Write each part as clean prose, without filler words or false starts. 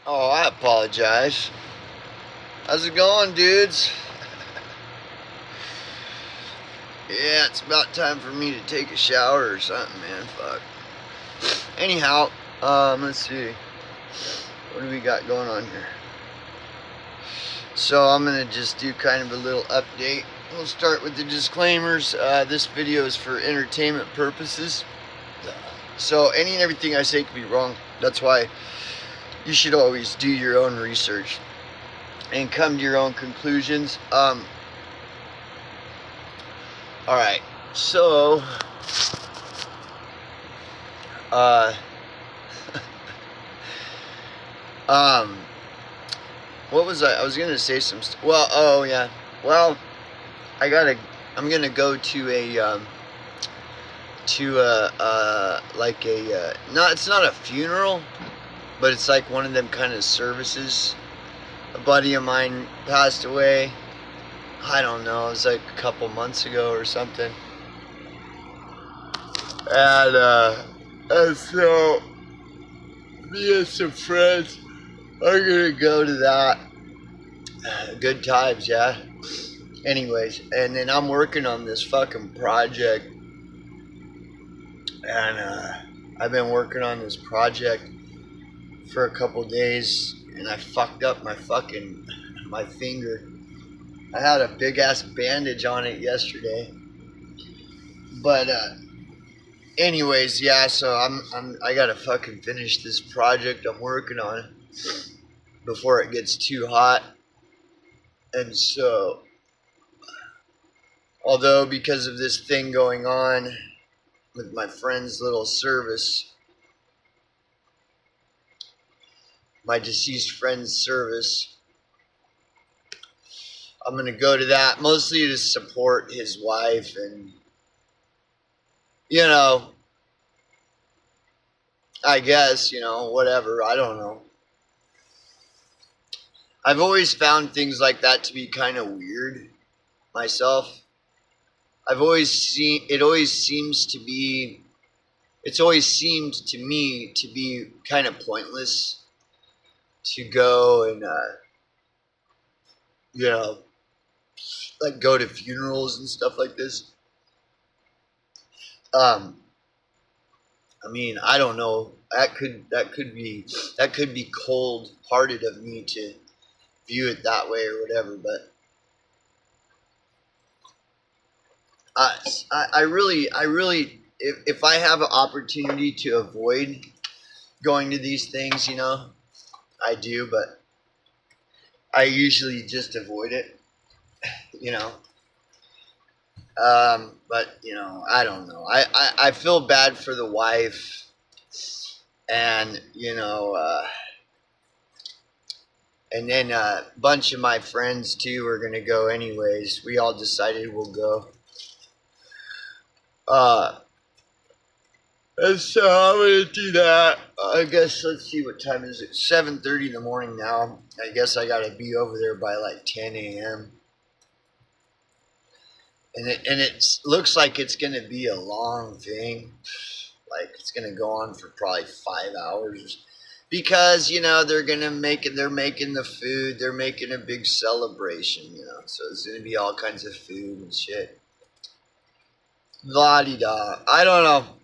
Oh, I apologize. How's it going, dudes? Yeah, it's about time for me to take a shower or something, man. Fuck. Anyhow, let's see. What do we got going on here? So I'm gonna just do kind of a little update. We'll start with the disclaimers. This video is for entertainment purposes. So any and everything I say could be wrong. That's why you should always do your own research and come to your own conclusions. Alright, so what was I was gonna say some well, oh yeah, well, I'm gonna go to like a not, it's not a funeral, but it's like one of them kind of services. A buddy of mine passed away. I don't know, it was like a couple months ago or something. And so me and some friends are gonna go to that. Good times, yeah. Anyways, and then I'm working on this fucking project, and I've been working on this project for a couple days, and I fucked up my finger. I had a big ass bandage on it yesterday, but anyways, yeah. So I gotta fucking finish this project I'm working on before it gets too hot, and so although because of this thing going on with my friend's little service, my deceased friend's service, I'm gonna go to that mostly to support his wife, and I guess, whatever, I don't know. I've always found things like that to be kind of weird myself. It always seems to be, it's always seemed to me to be kind of pointless to go and, like go to funerals and stuff like this. I mean, I don't know. That could be cold-hearted of me to view it that way or whatever, but I really, if I have an opportunity to avoid going to these things, I do, but I usually just avoid it, you know. But I don't know. I feel bad for the wife, and and then a bunch of my friends too are gonna go anyways. We all decided we'll go. And so I'm gonna do that. I guess, let's see, what time is it? 7:30 in the morning now. I guess I gotta be over there by like 10 a.m. And it looks like it's gonna be a long thing. Like it's gonna go on for probably 5 hours, because they're making the food. They're making a big celebration. So it's gonna be all kinds of food and shit. La di da. I don't know.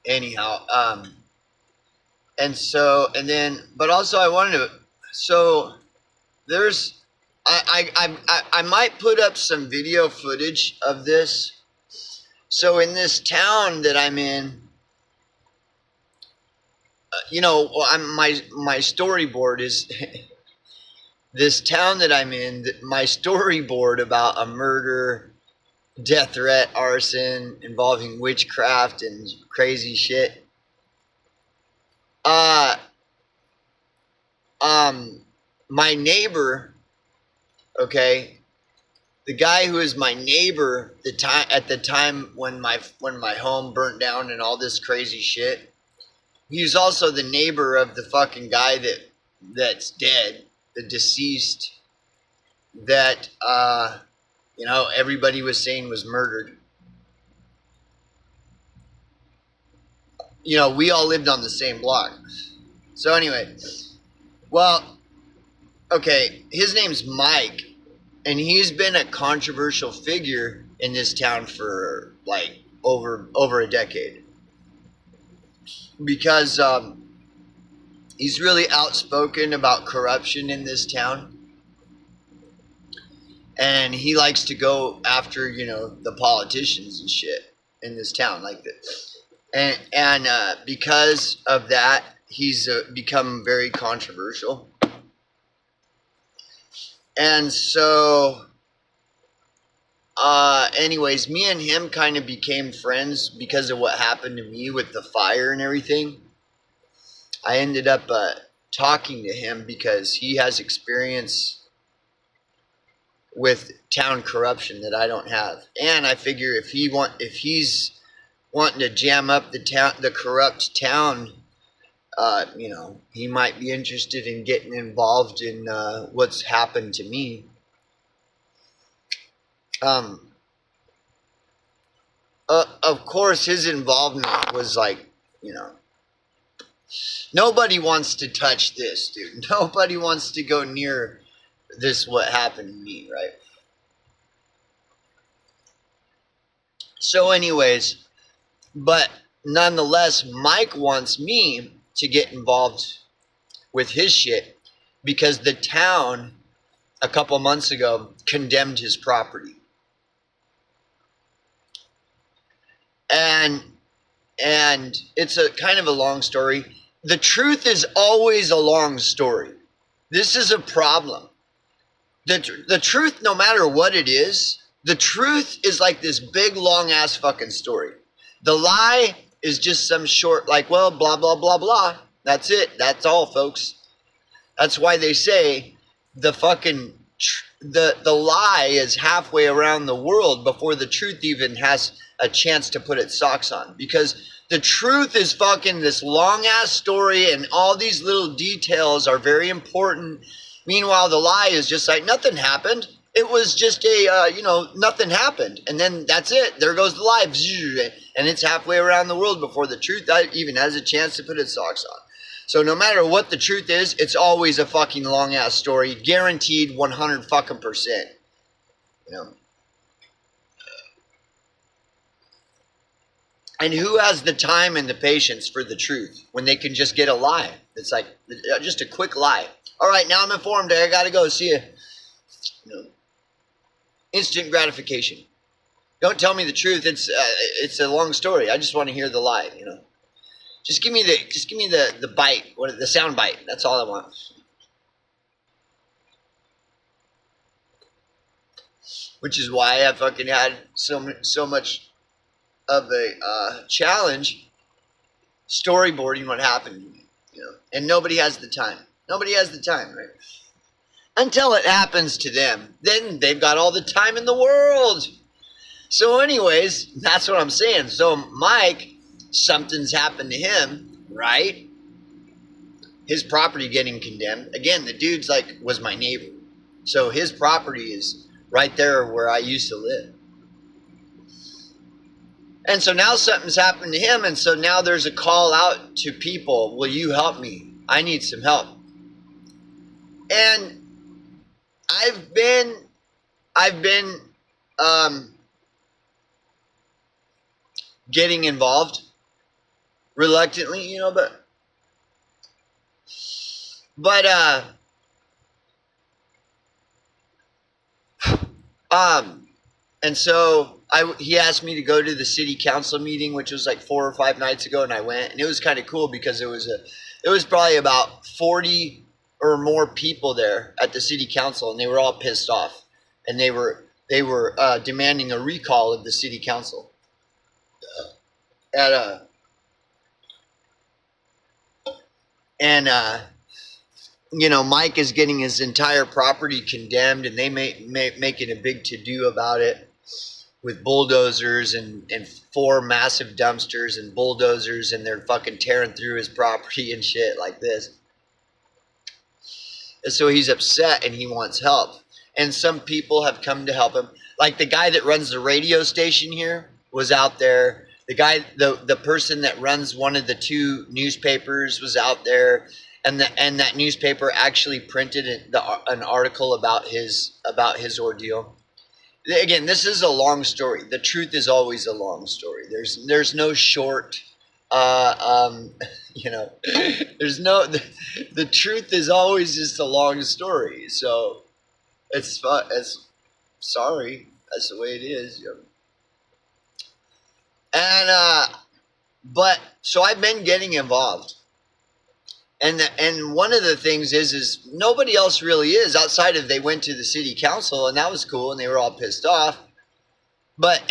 Anyhow, but also I wanted to. So there's, I might put up some video footage of this. So in this town that I'm in, my storyboard is this town that I'm in. My storyboard about a murder, death threat, arson involving witchcraft and crazy shit. My neighbor, okay, the guy who is my neighbor at the time when my home burnt down and all this crazy shit, he's also the neighbor of the fucking guy that's dead, the deceased, that everybody was saying was murdered. We all lived on the same block. So anyway, well, okay, his name's Mike, and he's been a controversial figure in this town for like over a decade because he's really outspoken about corruption in this town, and he likes to go after the politicians and shit in this town like this, and because of that, he's become very controversial. And so, anyways, me and him kind of became friends because of what happened to me with the fire and everything. I ended up talking to him because he has experience with town corruption that I don't have, and I figure if he's wanting to jam up the corrupt town, he might be interested in getting involved in what's happened to me. Of course, his involvement was like, nobody wants to touch this, dude. Nobody wants to go near this, what happened to me, right? So anyways, but nonetheless, Mike wants me to get involved with his shit because the town a couple months ago condemned his property. And it's a kind of a long story. The truth is always a long story. This is a problem. The truth, no matter what it is, the truth is like this big, long-ass fucking story. The lie is just some short, like, well, blah, blah, blah, blah. That's it. That's all, folks. That's why they say the fucking, the lie is halfway around the world before the truth even has a chance to put its socks on. Because the truth is fucking this long-ass story, and all these little details are very important. Meanwhile, the lie is just like, nothing happened. It was just nothing happened. And then that's it. There goes the lie. And it's halfway around the world before the truth even has a chance to put its socks on. So no matter what the truth is, it's always a fucking long-ass story. Guaranteed 100 fucking percent. And who has the time and the patience for the truth when they can just get a lie? It's like just a quick lie. All right, now I'm informed. I gotta go. See you. Instant gratification. Don't tell me the truth. It's a long story. I just want to hear the lie. Just give me the bite, the sound bite. That's all I want. Which is why I fucking had so much of a challenge storyboarding what happened to me. And nobody has the time. Nobody has the time, right? Until it happens to them. Then they've got all the time in the world. So anyways, that's what I'm saying. So Mike, something's happened to him, right? His property getting condemned. Again, the dude's was my neighbor. So his property is right there where I used to live. And so now something's happened to him, and so now there's a call out to people. Will you help me? I need some help. And I've been getting involved reluctantly, but and so he asked me to go to the city council meeting, which was like 4 or 5 nights ago, and I went, and it was kind of cool because it was probably about 40 or more people there at the city council, and they were all pissed off, and they were demanding a recall of the city council. Mike is getting his entire property condemned, and they making a big to-do about it with bulldozers and 4 massive dumpsters and bulldozers, and they're fucking tearing through his property and shit like this. And so he's upset and he wants help. And some people have come to help him. Like the guy that runs the radio station here was out there. The guy, the person that runs one of the 2 newspapers was out there. and that newspaper actually printed an article about his ordeal. Again, this is a long story. The truth is always a long story. There's no short. Uh, um, you know, there's no. The truth is always just a long story. So it's sorry. That's the way it is. And but so I've been getting involved. And one of the things is nobody else really is outside of they went to the city council and that was cool and they were all pissed off. But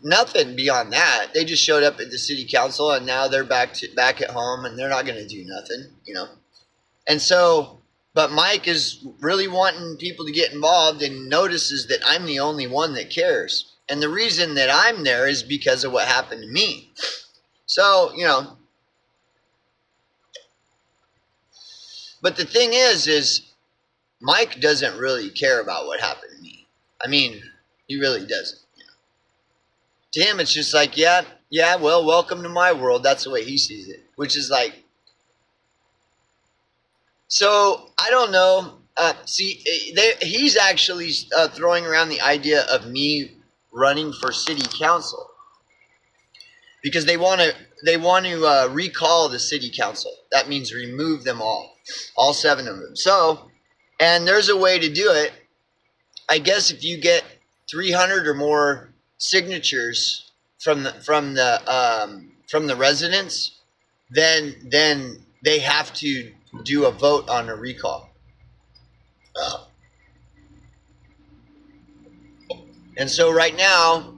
nothing beyond that. They just showed up at the city council and now they're back at home and they're not going to do nothing. And so, but Mike is really wanting people to get involved and notices that I'm the only one that cares. And the reason that I'm there is because of what happened to me. So, but the thing is Mike doesn't really care about what happened to me. I mean, he really doesn't. To him, it's just like, yeah, well, welcome to my world. That's the way he sees it, which is like, so I don't know. He's actually throwing around the idea of me running for city council because they want to recall the city council. That means remove them all 7 of them. So, and there's a way to do it. I guess if you get 300 or more signatures from the residents, then they have to do a vote on a recall. And so right now,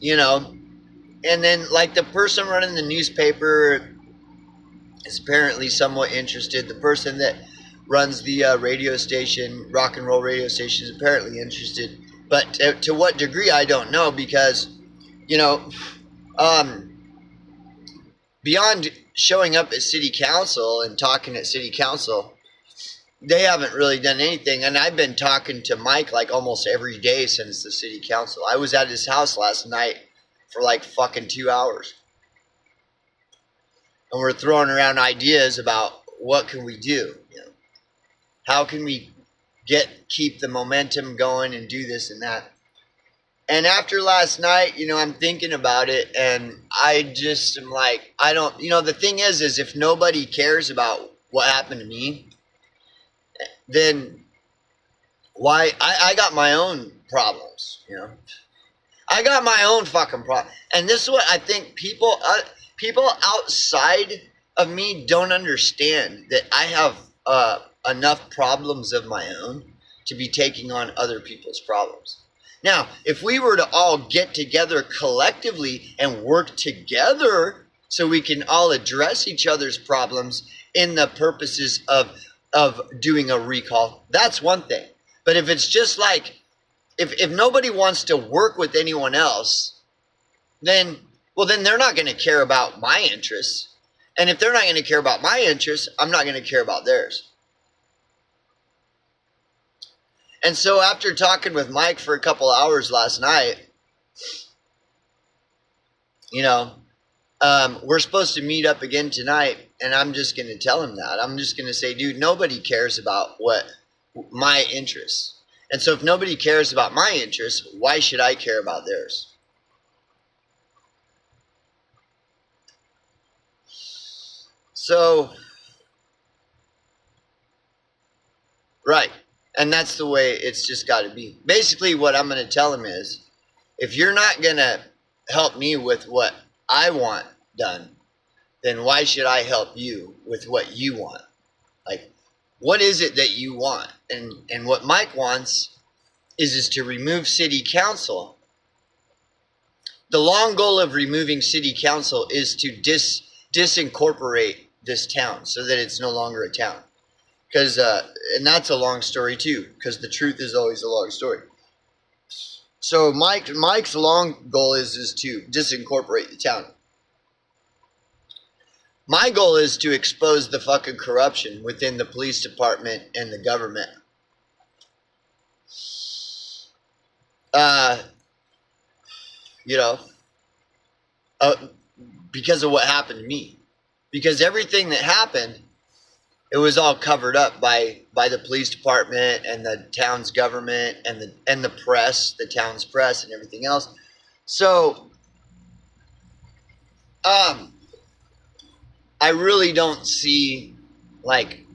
and then like the person running the newspaper is apparently somewhat interested. The person that runs the radio station, rock and roll radio station, is apparently interested. But to what degree, I don't know because, beyond showing up at city council and talking at city council, they haven't really done anything. And I've been talking to Mike like almost every day since the city council. I was at his house last night for like fucking 2 hours. And we're throwing around ideas about what can we do? How can we keep the momentum going and do this and that? And after last night, I'm thinking about it and I just am like, I don't, the thing is if nobody cares about what happened to me, then why? I got my own problems, I got my own fucking problem. And this is what I think people outside of me don't understand, that I have enough problems of my own to be taking on other people's problems. Now, if we were to all get together collectively and work together so we can all address each other's problems in the purposes of doing a recall, that's one thing. But if it's just like, if nobody wants to work with anyone else, then they're not going to care about my interests. And if they're not going to care about my interests, I'm not going to care about theirs. And so after talking with Mike for a couple hours last night, we're supposed to meet up again tonight, and I'm just going to tell him that. I'm just going to say, dude, nobody cares about my interests. And so if nobody cares about my interests, why should I care about theirs? So, right. And that's the way it's just got to be. Basically, what I'm going to tell him is, if you're not going to help me with what I want done, then why should I help you with what you want? Like, what is it that you want? And what Mike wants is to remove city council. The long goal of removing city council is to disincorporate this town so that it's no longer a town. Because and that's a long story too, because the truth is always a long story. So Mike's long goal is to disincorporate the town. My goal is to expose the fucking corruption within the police department and the government. Because of what happened to me. because everything that happened, it was all covered up by the police department and the town's government and the press, the town's press and everything else. So I really don't see like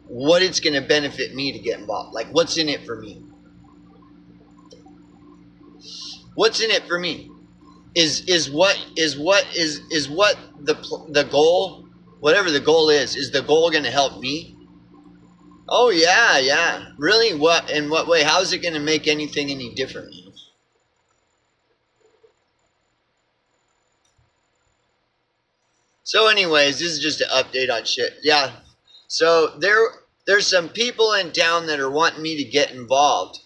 what it's going to benefit me to get involved. Like, what's in it for me? What's in it for me? Is what the goal, whatever the goal is the goal going to help me? Oh yeah. Really? What? In what way? How is it going to make anything any different? So anyways, this is just an update on shit. Yeah. So there's some people in town that are wanting me to get involved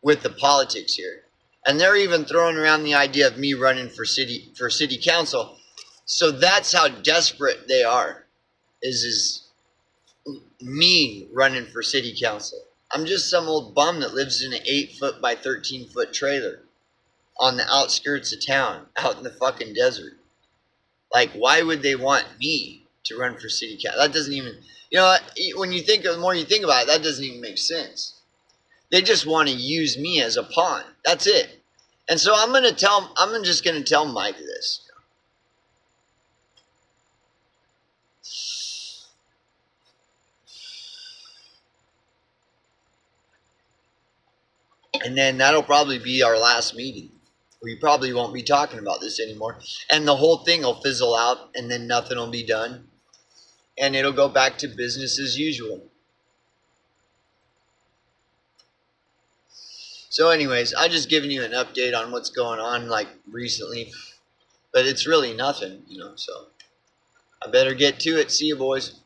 with the politics here. And they're even throwing around the idea of me running for city council. So that's how desperate they are. Is me running for city council. I'm just some old bum that lives in an 8-foot by 13-foot trailer on the outskirts of town, out in the fucking desert. Like, why would they want me to run for city council? That doesn't even, when you think of, the more you think about it, that doesn't even make sense. They just want to use me as a pawn. That's it. And so I'm just going to tell Mike this. And then that'll probably be our last meeting. We probably won't be talking about this anymore. And the whole thing will fizzle out, and then nothing will be done. And it'll go back to business as usual. So anyways, I'm just giving you an update on what's going on, like, recently. But it's really nothing, so I better get to it. See you, boys.